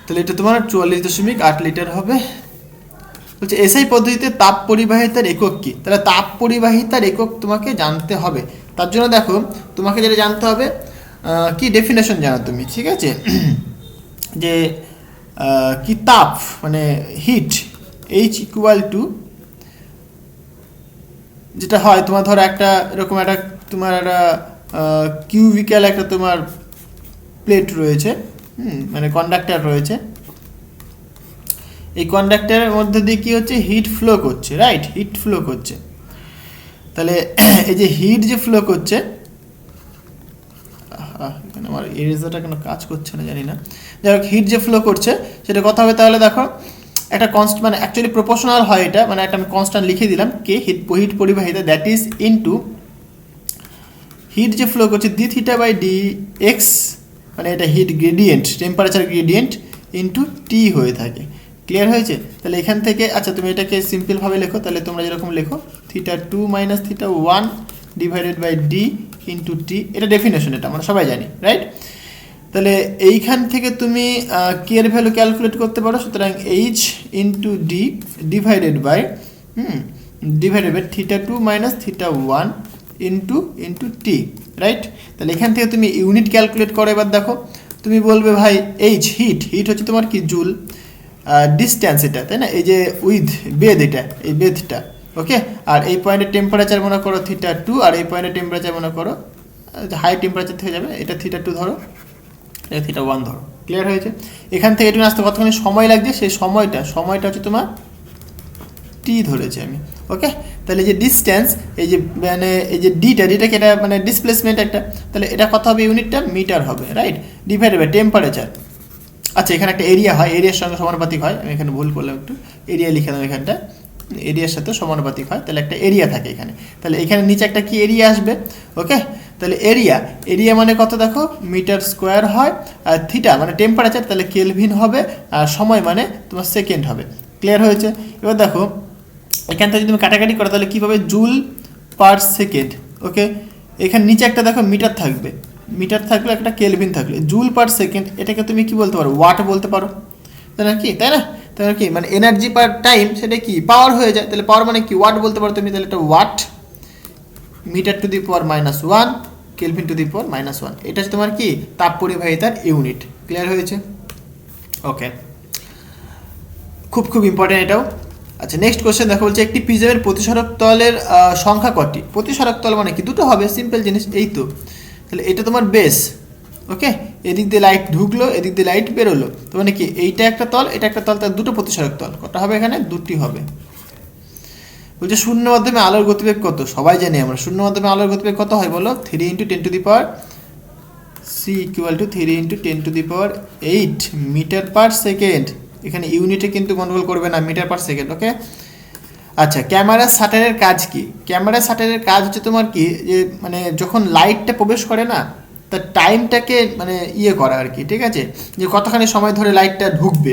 তাহলে এটা তোমার 44.8 লিটার হবে। বলছে এসআই পদ্ধতিতে তাপ পরিবাহিতার একক কি? তাহলে তাপ পরিবাহিতার একক তোমাকে জানতে হবে। তার জন্য দেখো তোমাকে যেটা জানতে হবে, কি ডেফিনেশন জানো তুমি, ঠিক আছে? যে কি তাপ মানে হিট, H ইকুয়াল টু, যেটা হয় তোমার ধরো একটা এরকম একটা তোমার একটা কিউবিক্যাল একটা তোমার প্লেট রয়েছে, মানে কন্ডাক্টর রয়েছে, এই কন্ডাক্টরের মধ্যে দিয়ে কি হচ্ছে, হিট ফ্লো করছে, রাইট? হিট ফ্লো করছে। তাহলে এই যে হিট যে ফ্লো করছে, এখানে আমার এরেজারটা কেন কাজ করছে না জানি না, যাই হোক হিট যে ফ্লো করছে সেটা কথা হবে। তাহলে দেখো একটা কনস্ট্যান্ট, মানে অ্যাকচুয়ালি প্রপোর্শনাল হয় এটা, মানে একটা আমি কনস্ট্যান্ট লিখে দিলাম কে, হিট পরিবাহিতা, দ্যাট ইজ ইনটু হিট যে ফ্লো করছে D theta by D X, মানে এটা heat gradient, temperature gradient into T হয়ে থাকে। ক্লিয়ার হয়েছে? তাহলে এখান থেকে আচ্ছা তুমি এটাকে সিম্পলভাবে লেখো, তাহলে তোমরা যেরকম লেখো θ2 - θ1 divided by D into T, এটা ডেফিনেশন, এটা আমরা সবাই জানি, রাইট? তাহলে এইখান থেকে তুমি কে এর ভ্যালু ক্যালকুলেট করতে পারো, সুতরাং H into D divided by θ2 - θ1 into T, right? তাহলে এখান থেকে তুমি ইউনিট ক্যালকুলেট করো। এবার দেখো তুমি বলবে ভাই এইচ হিট হচ্ছে তোমার কি জুল, ডিস্ট্যান্স এটা, তাই না? এই যে উইথ বেদ, এটা এই বেদটা, ওকে। আর এই পয়েন্টের টেম্পারেচার মনে করো θ2, আর এই পয়েন্টের টেম্পারেচার মনে করো হাই টেম্পারেচার থেকে যাবে, এটা θ2 ধরো, এটা θ1 ধরো। ক্লিয়ার হয়েছে? এখান থেকে এটা আসতে কতখানি সময় লাগছে, সেই সময়টা হচ্ছে তোমার টি ধরেছি আমি, ওকে। তাহলে যে ডিস্ট্যান্স, এই যে মানে এই যে ডিটাকে এটা মানে ডিসপ্লেসমেন্ট একটা, তাহলে এটা কত হবে, ইউনিটটা মিটার হবে, রাইট? Divided by temperature. আচ্ছা এখানে একটা এরিয়া হয়, এরিয়ার সঙ্গে সমানুপাতিক হয়, আমি এখানে ভুল করলাম একটু, এরিয়া লিখে দাও, এখানটা এরিয়ার সাথে সমানুপাতিক হয়, তাহলে একটা এরিয়া থাকে এখানে, তাহলে এখানে নিচে একটা কি এরিয়া আসবে, ওকে। তাহলে এরিয়া মানে কত দেখো, মিটার স্কোয়ার হয়, আর থিটা মানে টেম্পারেচার, তাহলে কেলভিন হবে, আর সময় মানে তোমার সেকেন্ড হবে। ক্লিয়ার হয়েছে? এবার দেখো এখান থেকে যদি তুমি কাটাকাটি করো তাহলে কী পাবে, জুল পার সেকেন্ড, ওকে। এখানে নিচে একটা দেখো মিটার থাকবে, মিটার থাকলে একটা কেলভিন থাকলে, জুল পার সেকেন্ড, এটাকে তুমি কি বলতে পারো, ওয়াট বলতে পারো, তাই না? কি তাই না? তাই না? কি মানে এনার্জি পার টাইম সেটা কি পাওয়ার হয়ে যায়, তাহলে পাওয়ার মানে কি ওয়াট বলতে পারো তুমি, তাহলে এটা watt, metre to the power -1, kelvin to the power -1, এটা হচ্ছে তোমার কি তাপ পরিবাহিতার ইউনিট। ক্লিয়ার হয়েছে? ওকে, খুব ইম্পর্টেন্ট এটাও। আচ্ছা নেক্সট কোশ্চেন দেখো, বলছে একটি প্রিজমের প্রতিসরক তলের সংখ্যা কটি? প্রতিসরক তল মানে কি, দুটো হবে, সিম্পল জিনিস, এই তো। তাহলে এটা তোমার বেস, ওকে, এদিক দিয়ে লাইট ঢুকলো, এদিক দিয়ে লাইট বেরোলো, তো মানে কি এইটা একটা তল, এটা একটা তল, তার দুটো প্রতিসরক তল, কটা হবে এখানে, দুটি হবে। বলছে শূন্য মাধ্যমে আলোর গতিবেগ কত? সবাই জানি আমরা শূন্য মাধ্যমে আলোর গতিবেগ কত হয় বলো, 3 × 10⁻⁸ মিটার পার সেকেন্ড। এখানে ইউনিটে কিন্তু গন্ডগোল করবে না, মিটার পার সেকেন্ড, ওকে। আচ্ছা ক্যামেরার শাটারের কাজ কি? ক্যামেরার শাটারের কাজ হচ্ছে তোমার কি, যে মানে যখন লাইটটা প্রবেশ করে না, তার টাইমটাকে মানে ইয়ে করা আর কি, ঠিক আছে, যে কতখানি সময় ধরে লাইটটা ঢুকবে,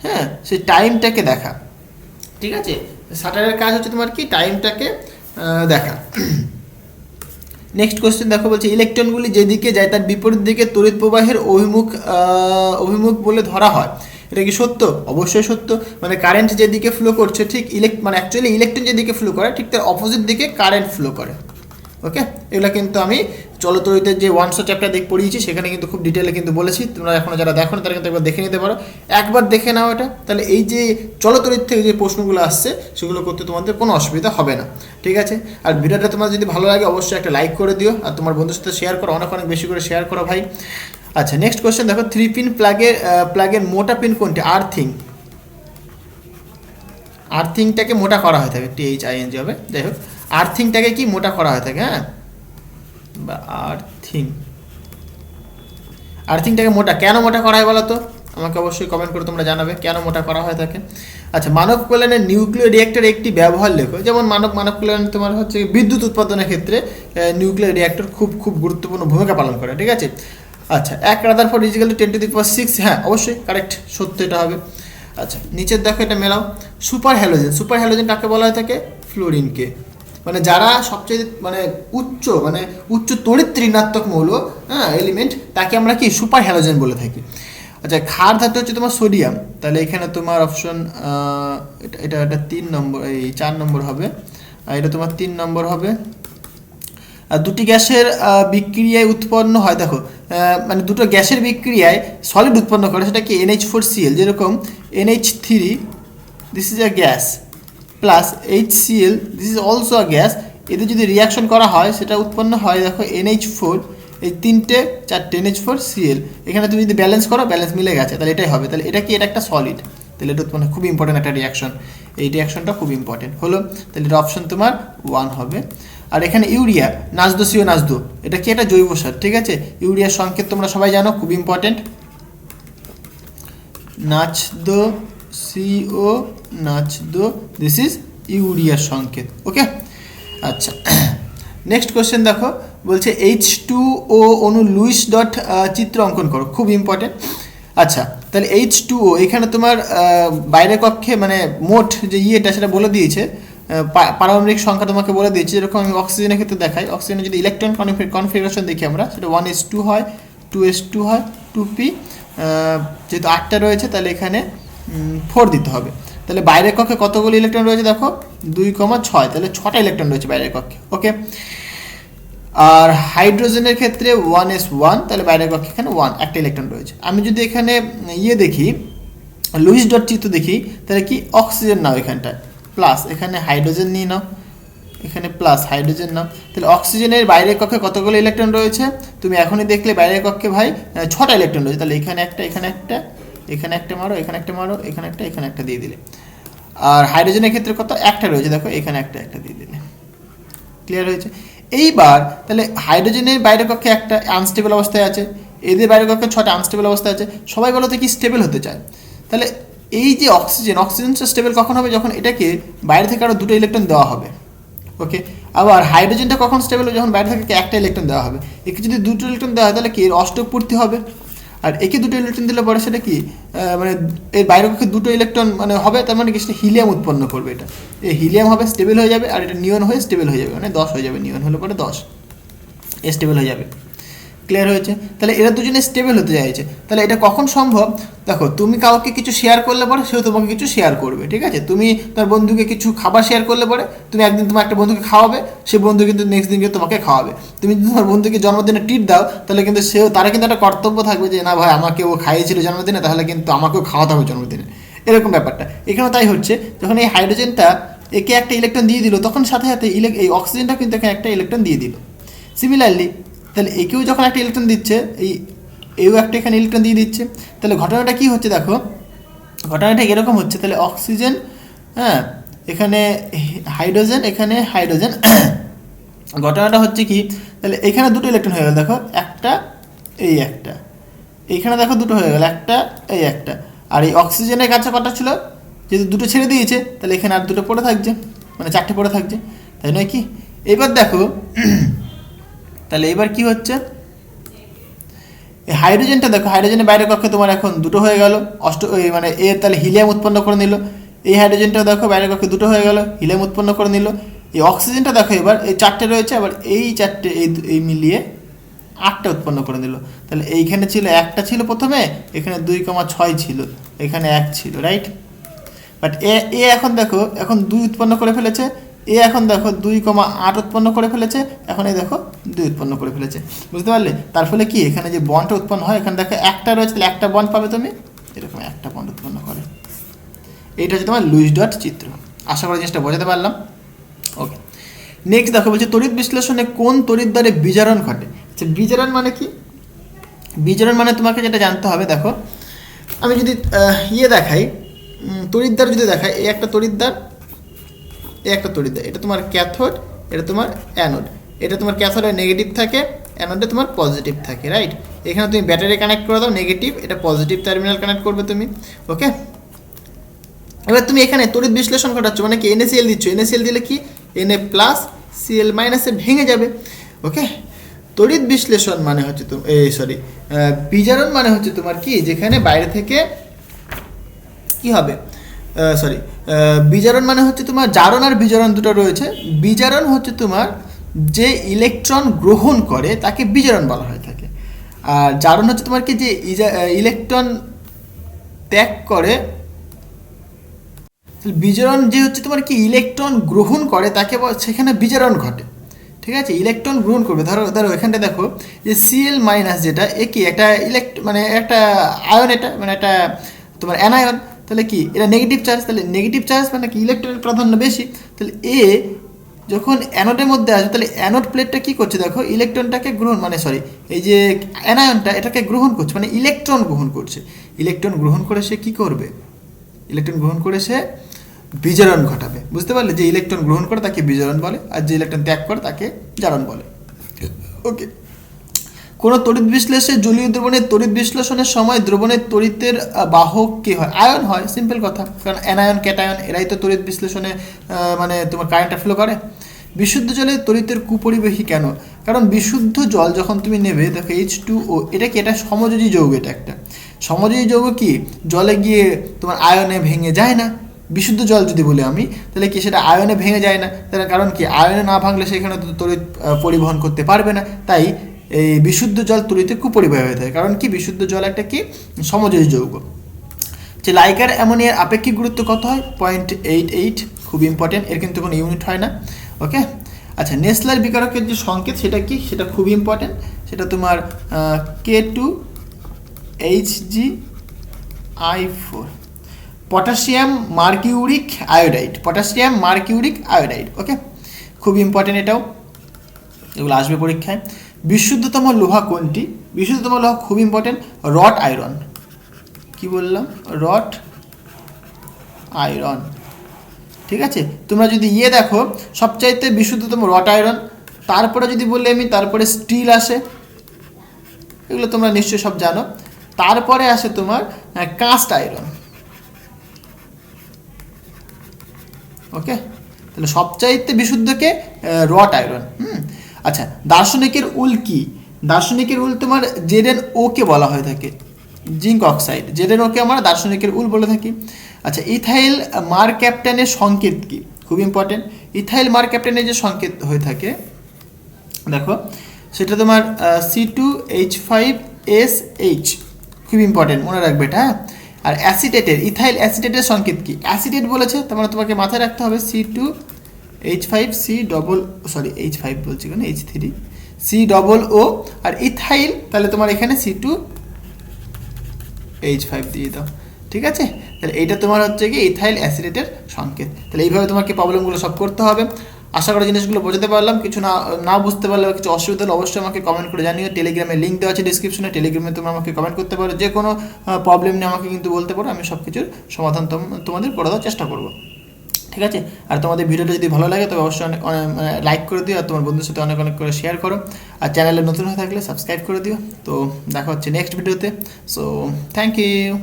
হ্যাঁ, সেই টাইমটাকে দেখা, ঠিক আছে। শাটারের কাজ হচ্ছে তোমার কি, টাইমটাকে দেখা। নেক্সট কোশ্চেন দেখো, বলছে ইলেকট্রনগুলি যেদিকে যায় তার বিপরীত দিকে তড়িৎ প্রবাহের অভিমুখ বলে ধরা হয়। এটা কি সত্য? অবশ্যই সত্য। মানে কারেন্ট যেদিকে ফ্লো করছে ঠিক মানে অ্যাকচুয়ালি ইলেকট্রন যেদিকে ফ্লো করে ঠিক তার অপোজিট দিকে কারেন্ট ফ্লো করে। ওকে, এগুলো কিন্তু আমি চলতরিতের যে 100 চ্যাপ্টার পড়িয়েছি সেখানে কিন্তু খুব ডিটেলে কিন্তু বলেছি। তোমরা এখনো যারা দেখো না তারা কিন্তু একবার দেখে নিতে পারো, একবার দেখে নাও এটা। তাহলে এই যে চলতরিত থেকে যে প্রশ্নগুলো আসছে সেগুলো করতে তোমাদের কোনো অসুবিধা হবে না, ঠিক আছে? আর ভিডিওটা তোমার যদি ভালো লাগে অবশ্যই একটা লাইক করে দিও, আর তোমার বন্ধুর সাথে শেয়ার করো, অনেক অনেক বেশি করে শেয়ার করো ভাই। আচ্ছা, নেক্সট কোয়েশ্চেন দেখো, 3 পিন প্লাগের মোটা পিন কোনটি? আর্থিংটাকে মোটা করা হয়ে থাকে, THING হবে, যাই হোক আর্থিংটাকে কি মোটা করা হয়ে থাকে, হ্যাঁ, বা আর্থিংটাকে মোটা কেন মোটা করা হয় বলো তো? আমাকে অবশ্যই কমেন্ট করে তোমরা জানাবে কেন মোটা করা হয়ে থাকে। আচ্ছা, মানব কল্যাণের নিউক্লিয়ার রিঅ্যাক্টরের একটি ব্যবহার লেখো। যেমন মানব কল্যাণ তোমার হচ্ছে বিদ্যুৎ উৎপাদনের ক্ষেত্রে নিউক্লিয়ার রিঅ্যাক্টর খুব খুব গুরুত্বপূর্ণ ভূমিকা পালন করে, ঠিক আছে? আচ্ছা, 1 রাদারফোর্ড = 10⁶, হ্যাঁ অবশ্যই কারেক্ট, সত্য এটা হবে। আচ্ছা, নিচের দেখো এটা মেলাও, সুপার হ্যালোজেন কাকে বলা হয়ে থাকে? ফ্লোরিনকে। মানে যারা সবচেয়ে উচ্চ তড়িৎ ঋণাত্মক মৌল, হ্যাঁ, এলিমেন্ট, তাকে আমরা কি সুপার হ্যালোজেন বলে থাকি। আচ্ছা, ক্ষার ধাতু হচ্ছে তোমার সোডিয়াম, তাহলে এখানে তোমার অপশন এটা 3 নম্বর, এই 4 নম্বর হবে, আর এটা তোমার 3 নম্বর হবে। আর দুটি গ্যাসের বিক্রিয়ায় উৎপন্ন হয়, দেখো মানে দুটো গ্যাসের বিক্রিয়ায় সলিড উৎপন্ন করে, সেটা কি NH4Cl, যেরকম NH3 this is a gas plus HCl this is also a gas, এদের যদি রিয়াকশন করা হয় সেটা উৎপন্ন হয়, দেখো NH4, এই 4টে NH4Cl, এখানে তুমি যদি ব্যালেন্স করো, ব্যালেন্স মিলে গেছে, তাহলে এটাই হবে। তাহলে এটা কি, এটা একটা সলিড, তাহলে এটা উৎপন্ন, খুব ইম্পর্টেন্ট একটা রিয়াকশন, এই রিয়াকশনটা খুব ইম্পর্টেন্ট হলো, তাহলে এটা অপশন তোমার 1 হবে। আর এখানে ইউরিয়া, নাজদো, এটা কি একটা জৈব সার, ঠিক আছে? ইউরিয়ার সংকেত তোমরা সবাই জানো, খুব ইম্পর্টেন্ট, নাজদো, দিস ইজ ইউরিয়ার সংকেত। ওকে, আচ্ছা, নেক্সট কোয়েশ্চেন দেখো, বলছে H2O অণু লুইস ডট চিত্র অঙ্কন করো, খুব ইম্পর্টেন্ট। আচ্ছা, তাহলে H2O এখানে তোমার বাইরের কক্ষে মানে মোট যে ইয়েটা সেটা বলে দিয়েছে, পারমাণবিক সংখ্যা তোমাকে বলে দিয়েছে, যেরকম আমি অক্সিজেনের ক্ষেত্রে দেখাই, অক্সিজেনের যদি ইলেকট্রন কনফিগারেশন দেখি আমরা, সেটা 1s2 হয়, 2s2 হয়, 2p, যেহেতু 8টা রয়েছে তাহলে এখানে 4 দিতে হবে। তাহলে বাইরের কক্ষে কতগুলো ইলেকট্রন রয়েছে দেখো, 2,6, তাহলে 6টা ইলেকট্রন রয়েছে বাইরের কক্ষে। ওকে, আর হাইড্রোজেনের ক্ষেত্রে 1s1, তাহলে বাইরের কক্ষে এখানে একটা ইলেকট্রন রয়েছে। আমি যদি এখানে দেখি, লুইস ডট চিত্র দেখি, তাহলে কি অক্সিজেন নাও এখানটায়, প্লাস এখানে হাইড্রোজেন নিয়ে নাও, এখানে প্লাস হাইড্রোজেন নাও, তাহলে অক্সিজেনের বাইরের কক্ষে কতগুলো ইলেকট্রন রয়েছে তুমি এখনই দেখলে, বাইরের কক্ষে ভাই 6টা ইলেকট্রন রয়েছে, তাহলে এখানে একটা, এখানে একটা মারো, এখানে একটা দিয়ে দিলে। আর হাইড্রোজেনের ক্ষেত্রে কত, একটা রয়েছে, দেখো এখানে একটা দিয়ে দিলে, ক্লিয়ার হয়েছে। এইবার তাহলে হাইড্রোজেনের বাইরের কক্ষে একটা আনস্টেবল অবস্থায় আছে, এদের বাইরের কক্ষে 6টা আনস্টেবল অবস্থায় আছে, সবাই বলো তো কি স্টেবল হতে চায়। তাহলে এই যে অক্সিজেনটা স্টেবল কখন হবে, যখন এটাকে বাইরে থেকে আরও 2টো ইলেকট্রন দেওয়া হবে। ওকে, আবার হাইড্রোজেনটা কখন স্টেবল হবে, যখন বাইরে থেকে একটা ইলেকট্রন দেওয়া হবে। একে যদি 2টো ইলেকট্রন দেওয়া হয় তাহলে কি এর অষ্টক পূর্তি হবে, আর একে 2টো ইলেকট্রন দিলে পরে সেটা কি মানে এর বাইরের পক্ষে 2টো ইলেকট্রন মানে হবে, তার মানে কি সেটা হিলিয়াম উৎপন্ন করবে, এটা এই হিলিয়াম হবে, স্টেবল হয়ে যাবে, আর এটা নিয়ন হয়ে স্টেবল হয়ে যাবে, মানে 10 হয়ে যাবে, নিয়ন হলে পরে 10 স্টেবল হয়ে যাবে। ক্লিয়ার হয়েছে? তাহলে এরা দুজনে স্টেবল হতে চাইছে, তাহলে এটা কখন সম্ভব? দেখো, তুমি কাউকে কিছু শেয়ার করলে পরে সেও তোমাকে কিছু শেয়ার করবে, ঠিক আছে? তুমি তার বন্ধুকে কিছু খাবার শেয়ার করলে পরে তুমি একদিন তোমার একটা বন্ধুকে খাওয়াবে, সে বন্ধু কিন্তু নেক্সট দিনকে তোমাকে খাওয়াবে। তুমি যদি তোমার বন্ধুকে জন্মদিনে ট্রিট দাও, তাহলে কিন্তু তারা কিন্তু একটা কর্তব্য থাকবে যে না ভাই আমাকে ও খাইয়েছিল জন্মদিনে, তাহলে কিন্তু আমাকেও খাওয়াতে হবে জন্মদিনে, এরকম ব্যাপারটা এখানে তাই হচ্ছে। যখন এই হাইড্রোজেনটা একে একটা ইলেকট্রন দিয়ে দিল, তখন সাথে সাথে এই অক্সিজেনটা কিন্তু এখানে একটা ইলেকট্রন দিয়ে দিল। সিমিলারলি তাহলে একেও যখন একটা ইলেকট্রন দিচ্ছে, এও একটা এখানে ইলেকট্রন দিয়ে দিচ্ছে, তাহলে ঘটনাটা কি হচ্ছে দেখো, ঘটনাটা এরকম হচ্ছে। তাহলে অক্সিজেন, হ্যাঁ, এখানে হাইড্রোজেন, এখানে হাইড্রোজেন, ঘটনাটা হচ্ছে কি, তাহলে এখানে 2টো ইলেকট্রন হয়ে গেল, দেখো একটা, এইখানে দেখো 2টো হয়ে গেল, একটা, একটা, আর এই অক্সিজেনের কাছে কটা ছিল, যেহেতু 2টো ছেড়ে দিয়েছে তাহলে এখানে আর 2টো পড়ে থাকছে, মানে 4টে পড়ে থাকছে, তাই নয় কি? এবার দেখো তাহলে এবার কি হচ্ছে, এই হাইড্রোজেনটা দেখো, হাইড্রোজেনের বাইরের কক্ষে তোমার এখন 2টো হয়ে গেল, মানে এর তাহলে হিলিয়াম উৎপন্ন করে নিল। এই হাইড্রোজেনটা দেখো বাইরের কক্ষে 2টো হয়ে গেল, হিলিয়াম উৎপন্ন করে নিল। এই অক্সিজেনটা দেখো এবার এই 4টে রয়েছে, আবার এই 4টে এই মিলিয়ে 8টা উৎপন্ন করে দিল। তাহলে এইখানে ছিল 1টা ছিল প্রথমে, এখানে 2,6 ছিল, এখানে 1 ছিল, রাইট। বাট এ এখন দেখো এখন 2 উৎপন্ন করে ফেলেছে, এ এখন দেখো 2,8 উৎপন্ন করে ফেলেছে, এখন এই দেখো 2 উৎপন্ন করে ফেলেছে, বুঝতে পারলে? তার ফলে কি এখানে যে বন্ডটা উৎপন্ন হয়, এখানে দেখো 1টা রয়েছে, তাহলে 1টা বন্ড পাবে তুমি, এরকম 1টা বন্ড উৎপন্ন করে। এইটা হচ্ছে তোমার লুইস ডট চিত্র। আশা করি জিনিসটা বোঝাতে পারলাম। ওকে, নেক্সট দেখো বলছে তড়িৎ বিশ্লেষণে কোন তড়িৎ দ্বারে বিজারণ ঘটে। আচ্ছা, বিজারণ মানে কি? বিজারণ মানে তোমাকে যেটা জানতে হবে, দেখো আমি যদি দেখাই, তড়িৎদ্বার যদি দেখাই, এই একটা তড়িৎদ্বার, এই একটা তড়িৎদ্বার, এটা তোমার ক্যাথোড, এটা তোমার অ্যানোড। এটা তোমার ক্যাথোডে নেগেটিভ থাকে, অ্যানোডে তোমার পজিটিভ থাকে, রাইট। এখানে তুমি ব্যাটারি কানেক্ট করে দাও নেগেটিভ, এটা পজিটিভ টার্মিনাল কানেক্ট করবে তুমি, ওকে। এবার তুমি এখানে তড়িৎ বিশ্লেষণ ঘটাচ্ছ, মানে কি NaCl দিচ্ছ, NaCl দিলে কি Na প্লাস Cl মাইনাসে ভেঙে যাবে, ওকে। তড়িৎ বিশ্লেষণ মানে হচ্ছে বিজারণ মানে হচ্ছে তোমার কি, যেখানে বাইরে থেকে কি হবে, বিজারণ মানে হচ্ছে তোমার জারণ আর বিজারণ দুটো রয়েছে। বিজারণ হচ্ছে তোমার যে ইলেকট্রন গ্রহণ করে তাকে বিজারণ বলা হয়ে থাকে, আর জারণ হচ্ছে তোমার কি যে ইলেকট্রন ত্যাগ করে। বিজারণ যে হচ্ছে তোমার কি ইলেকট্রন গ্রহণ করে তাকে সেখানে বিজারণ ঘটে, ঠিক আছে। ইলেকট্রন গ্রহণ করবে, ধরো এখানটা দেখো যে Cl মাইনাস যেটা এ কি একটা মানে একটা আয়ন, এটা মানে একটা তোমার অ্যানায়ন, তাহলে কি এটা নেগেটিভ চার্জ, তাহলে নেগেটিভ চার্জ মানে কি ইলেকট্রনের প্রাধান্য বেশি। তাহলে এ যখন অ্যানোডের মধ্যে আসবে, তাহলে অ্যানোড প্লেটটা কী করছে দেখো, ইলেকট্রনটাকে গ্রহণ এই যে অ্যানায়নটা এটাকে গ্রহণ করছে, মানে ইলেকট্রন গ্রহণ করছে। ইলেকট্রন গ্রহণ করে সে কী করবে, ইলেকট্রন গ্রহণ করে সে বিজারণ ঘটাবে, বুঝতে পারলে? যে ইলেকট্রন গ্রহণ করে তাকে বিজারণ বলে, আর যে ইলেকট্রন ত্যাগ করে তাকে জারণ বলে, ওকে। কোনো তড়িৎ বিশ্লেষণে জলীয় দ্রবণের তড়িৎ বিশ্লেষণের সময় দ্রবণের তড়িতের বাহক কি হয়? আয়ন হয়, সিম্পল কথা, কারণ অ্যানায়ন ক্যাটায়ন এরাই তো তড়িৎ বিশ্লেষণে মানে তোমার কারেন্টটা ফ্লো করে। বিশুদ্ধ জলে তড়িতের কুপরিবাহী কেন? কারণ বিশুদ্ধ জল যখন তুমি নেবে দেখো H2O, এটা কি এটা সমযোজী যৌগ, এটা একটা সমযোজী যৌগ, কি জলে গিয়ে তোমার আয়নে ভেঙে যায় না। বিশুদ্ধ জল যদি বলি আমি, তাহলে কি সেটা আয়নে ভেঙে যায় না, তার কারণ কি আয়নে না ভাঙলে সেখানে তো তড়িৎ পরিবহন করতে পারবে না, তাই এই বিশুদ্ধ জল তড়িতে কুপরিবাহী হয়ে থাকে। কারণ কি বিশুদ্ধ জল একটা কি সমযোজী যৌগ। যে লাইকার অ্যামোনিয়ার আপেক্ষিক গুরুত্ব কত হয়? 0.88, খুব ইম্পর্টেন্ট, এর কিন্তু কোনো ইউনিট হয় না, ওকে। আচ্ছা, নেসলার বিকারকের যে সংকেত সেটা কি, সেটা খুব ইম্পর্টেন্ট, সেটা তোমার K2HgI4। Potassium mercuric iodide, potassium mercuric iodide, okay, খুব ইম্পর্টেন্ট এটাও, এগুলো আসবে পরীক্ষায়। বিশুদ্ধতম লোহা কোনটি? বিশুদ্ধতম লোহা খুব ইম্পর্টেন্ট, রট আয়রন। কি বললাম? রট আয়রন, ঠিক আছে। তোমরা যদি দেখো সবচাইতে বিশুদ্ধতম রট আয়রন, তারপরে যদি বললে আমি, তারপরে স্টিল আসে, এগুলো তোমরা নিশ্চয়ই সব জানো। তারপরে আসে তোমার কাস্ট আয়রন, ওকে। তাহলে সবচাইতে বিশুদ্ধকে রট আয়রন। আচ্ছা, দার্শনিকের উল কি? দার্শনিকের উল তোমার ZnO কে বলা হয়ে থাকে, জিঙ্ক অক্সাইড, ZnO কে আমরা দার্শনিকের উল বলে থাকি। আচ্ছা, ইথাইল মার ক্যাপ্টেনের সংকেত কি? খুব ইম্পর্টেন্ট, ইথাইল মার ক্যাপ্টেনের যে সংকেত হয়ে থাকে দেখো, সেটা তোমার C2H5SH, খুব ইম্পর্টেন্ট, মনে রাখবে এটা, হ্যাঁ। আর অ্যাসিটেটের, ইথাইল অ্যাসিটেটের সংকেত কি? অ্যাসিটেট বলেছে, তার মানে তোমাকে মাথায় রাখতে হবে H5 বলছি কেন, H3COO, আর ইথাইল তাহলে তোমার এখানে C2H5 দিয়ে দাও, ঠিক আছে। তাহলে এইটা তোমার হচ্ছে কি ইথাইল অ্যাসিটেটের সংকেত। তাহলে এইভাবে তোমাকে প্রবলেমগুলো সলভ করতে হবে। আশা করি জিনিসগুলো বোঝাতে পারলাম। কিছু না বুঝতে পারলে বা কিছু অসুবিধা হলে অবশ্যই আমাকে কমেন্ট করে জানিও। টেলিগ্রামে লিঙ্ক দেওয়া আছে ডিসক্রিপশনে, টেলিগ্রামে তোমরা আমাকে কমেন্ট করতে পারো, যে কোনো প্রবলেম নিয়ে আমাকে কিন্তু বলতে পারো, আমি সব কিছুর সমাধান তোমাদের করে দেওয়ার চেষ্টা করবো, ঠিক আছে। আর তোমাদের ভিডিওটা যদি ভালো লাগে তবে অবশ্যই অনেক লাইক করে দিও, আর তোমার বন্ধুর সাথে অনেক করে শেয়ার করো, আর চ্যানেলে নতুন হয়ে থাকলে সাবস্ক্রাইব করে দিও। তো দেখা হচ্ছে নেক্সট ভিডিওতে। So thank you.